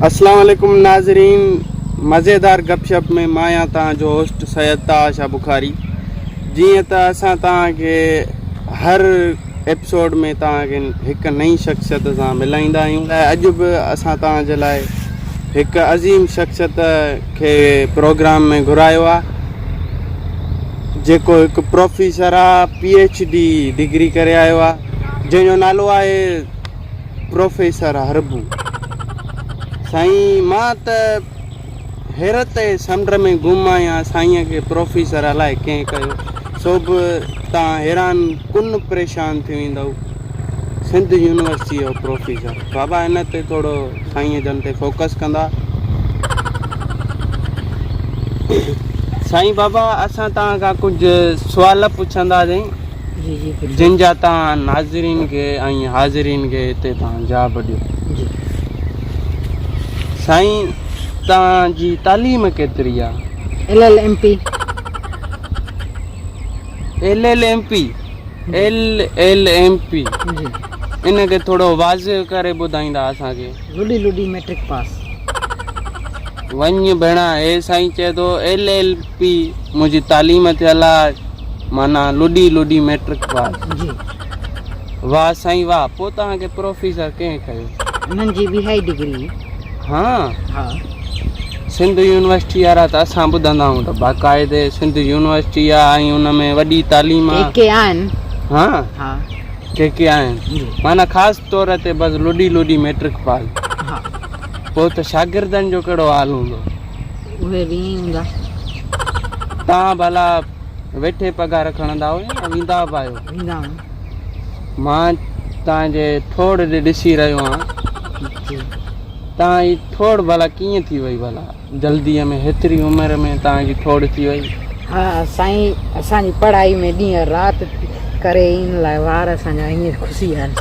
अस्सलाम वालेकुम नाज़रीन, मज़ेदार गपशप में मां तव्हांजो होस्ट सैयद ताशा बुखारी। जीअं त असां तव्हांखे हर एपिसोड में तव्हांखे हिकु नई शख़्सियत सां मिलाईंदा आहियूं। अॼु बि असां तव्हांजे लाइ हिकु अज़ीम शख़्सियत खे प्रोग्राम में घुरायो आहे, जेको हिकु प्रोफेसर आहे, PhD डिग्री करे आयो आहे, जंहिंजो नालो आहे प्रोफेसर हरबू। साईं, मां त हैरत समुंड में गुम आहियां, साईं खे प्रोफेसर अलाए कंहिं कयो। सो बि तव्हां हैरान कुन परेशान थी वेंदव। सिंध यूनिवर्सिटी जो प्रोफेसर बाबा, हिन ते थोरो साईं जन ते फोकस कंदा। साईं बाबा, असां तव्हां खां कुझु सुवाल पुछंदासीं जिन जा तव्हां नाज़रीन खे ऐं हाज़रीन खे हिते तव्हां जवाब ॾियो। साईं, तव्हांजी तालीम केतिरी आहे? LLMP इनखे थोरो वाज़े करे ॿुधाईंदा असांखे। लुडी मैट्रिक पास। वञ भेणा, हे साईं चए थो LLP मुंहिंजी तालीम थियल आहे, माना लुडी मैट्रिक पास जी। वाह साईं वाह। पोइ तव्हांखे प्रोफेसर कंहिं कयो? उन्हनि जी बि हाई डिग्री। हा, सिंध यूनिवर्सिटी वारा त असां ॿुधंदा आहियूं त बाक़ाइदे सिंध यूनिवर्सिटी आहे ऐं उन में वॾी तालीम आहे। के आहिनि? हा, के आहिनि, माना ख़ासि तौर ते बसि लुडी मैट्रिक पास। पोइ त शागिर्दनि जो कहिड़ो हाल हूंदो? उहे बि हूंदा। तव्हां भला वेठे पघार खणंदा हो या वेंदा बि आहियो? वेंदा। मां तव्हांजे ठोड़ ते ॾिसी रहियो आहियां। तव्हां जी ठोड़ भला कीअं थी वई? भला जल्दीअ में हेतिरी उमिरि में तव्हांजी ठोड़ थी वई? हा साईं, असांजी पढ़ाई में ॾींहं राति करे इन लाइ वार असांजा हीअं खुशी आहिनि।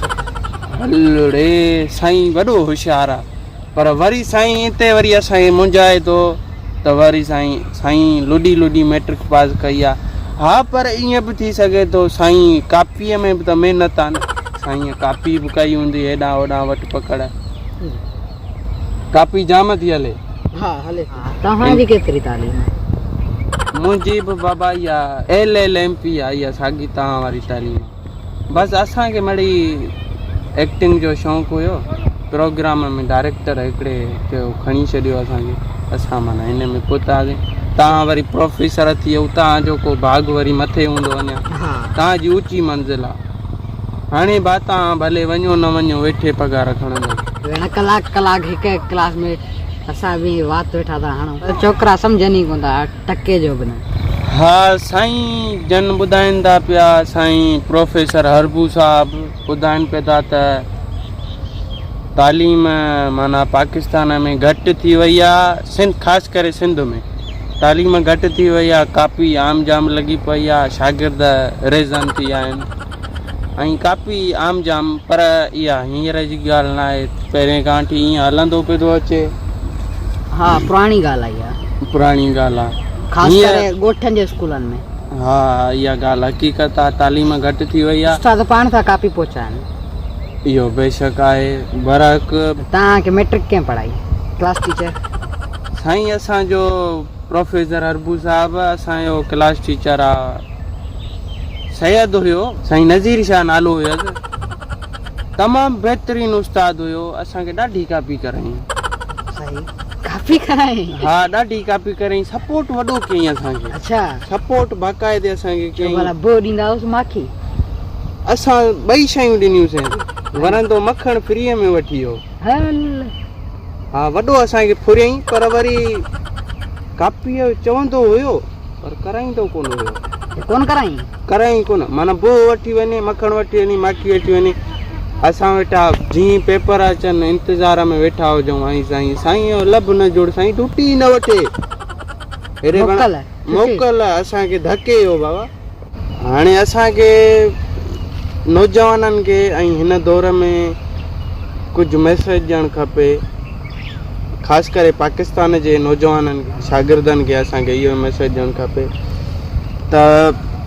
हलड़े, साईं वॾो होशियारु आहे, पर वरी साईं हिते वरी असांखे मुंझाए थो त वरी साईं लुडी मैट्रिक पास कई आहे। हा, पर ईअं बि थी सघे थो साईं कापीअ में बि त महिनत आहे न। साईं कापी बि कई हूंदी, हेॾां होॾां वटि पकड़, कापी जाम थी हले। हा हले। तव्हांजी केतिरी तालीम? मुंहिंजी बि बाबा इहा LLMP आहे, इहा साॻी तव्हां वारी तालीम। बसि असांखे मिड़ी एक्टिंग जो शौक़ु हुयो, प्रोग्राम में डायरेक्टर हिकिड़े चयो खणी छॾियो असांखे, असां माना हिन में पहुतासीं। तव्हां वरी प्रोफेसर थी वियो, तव्हांजो को भाग वरी मथे हूंदो अञा, तव्हांजी ऊची मंज़िल आहे। हाणे बा तव्हां भले वञो न वञो, वेठे पघार खणंदो। कलाक हिकु क्लास में असां बि वात वेठा था हणूं, छोकिरा सम्झनि ई कोन था टके जो बि न। हा साईं जन ॿुधाइनि था पिया, साईं प्रोफेसर हरबू साहब ॿुधाइनि पिया था त तालीम माना पाकिस्तान में घटि थी वई आहे, ख़ासि करे सिंध में तालीम घटि थी वई आहे। कापी आम जाम लॻी पई आहे, शागिर्द रेज़न थी विया आहिनि ऐं कापी आम जाम। पर इहा हींअर जी ॻाल्हि न आहे, पहिरें खां वठी ईअं हलंदो पियो थो अचे। हा, पुराणी ॻाल्हि आहे। पुराणी ॻाल्हि आहे, ख़ासि करे ॻोठनि जे स्कूलनि में। हा, इहा ॻाल्हि हक़ीक़त आहे, तालीम घटि थी वई आहे। उस्ताद पाण था कापी पहुचाइनि। इहो बेशक आहे, बरक। तव्हांखे मैट्रिक कंहिं पढ़ाई? Class teacher? साईं असांजो प्रोफेसर हरबू साहब असांजो क्लास टीचर आहे, सैयद हुयो, साईं नज़ीर शाह नालो हुयसि। तमामु बहितरीनु उस्ताद हुयो, असांखे ॾाढी कापी कराई। कापी कराई? हा, ॾाढी कापी कराई, सपोर्ट वॾो कयईं असांखे। अच्छा, सपोर्ट बाक़ाइदे असांखे कयईं। भला बो ॾींदा हुअसि माखी? असां ॿई शयूं ॾिनियूंसीं। वरंदो मखण फ्रीअ में वठी वियो। हा, वॾो असांखे फुरियईं, पर वरी कापीअ चवंदो हुयो पर कराईंदो कोन हुयो। कोन कराई कोन, माना बो वठी वञे, मखण वठी वञे, माखी वठी वञे। असां वेठा जीअं पेपर अचनि इंतज़ार में वेठा हुजूं, ऐं साईं जो लब न जुड़, साईं टुटी न वठे। मोकल असांखे धके हो बाबा। हाणे असांखे नौजवाननि खे ऐं हिन दौर में कुझु मैसेज ॾियणु खपे, ख़ासि करे पाकिस्तान जे नौजवाननि शागिर्दनि खे असांखे इहो मैसेज ॾियणु खपे त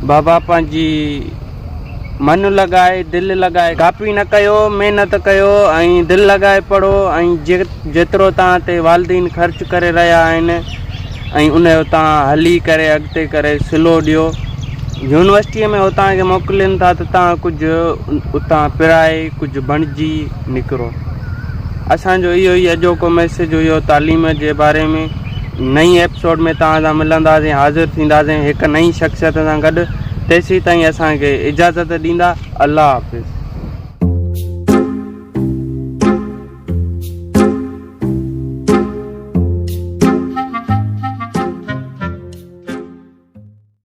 बाबा पंहिंजी मन लॻाए दिलि लॻाए कापी न कयो, महिनत कयो ऐं दिलि लॻाए पढ़ो ऐं जेतिरो तव्हां ते वालदीन ख़र्चु करे रहिया आहिनि ऐं उनजो तव्हां हली करे अॻिते करे सिलो ॾियो। यूनिवर्सिटीअ में उतां खे मोकिलीनि था त तव्हां कुझु उतां पिराए कुझु बणिजी निकिरो। असांजो इहो ई अॼोको मैसेज हुयो तालीम जे बारे में। नई एपिसोड में तव्हां सां मिलंदासीं, हाज़िर थींदासीं हिकु नई शख़्सियत सां गॾु। तेसीं ताईं असांखे इजाज़त ॾींदा। अल्लाह हाफ़िज़।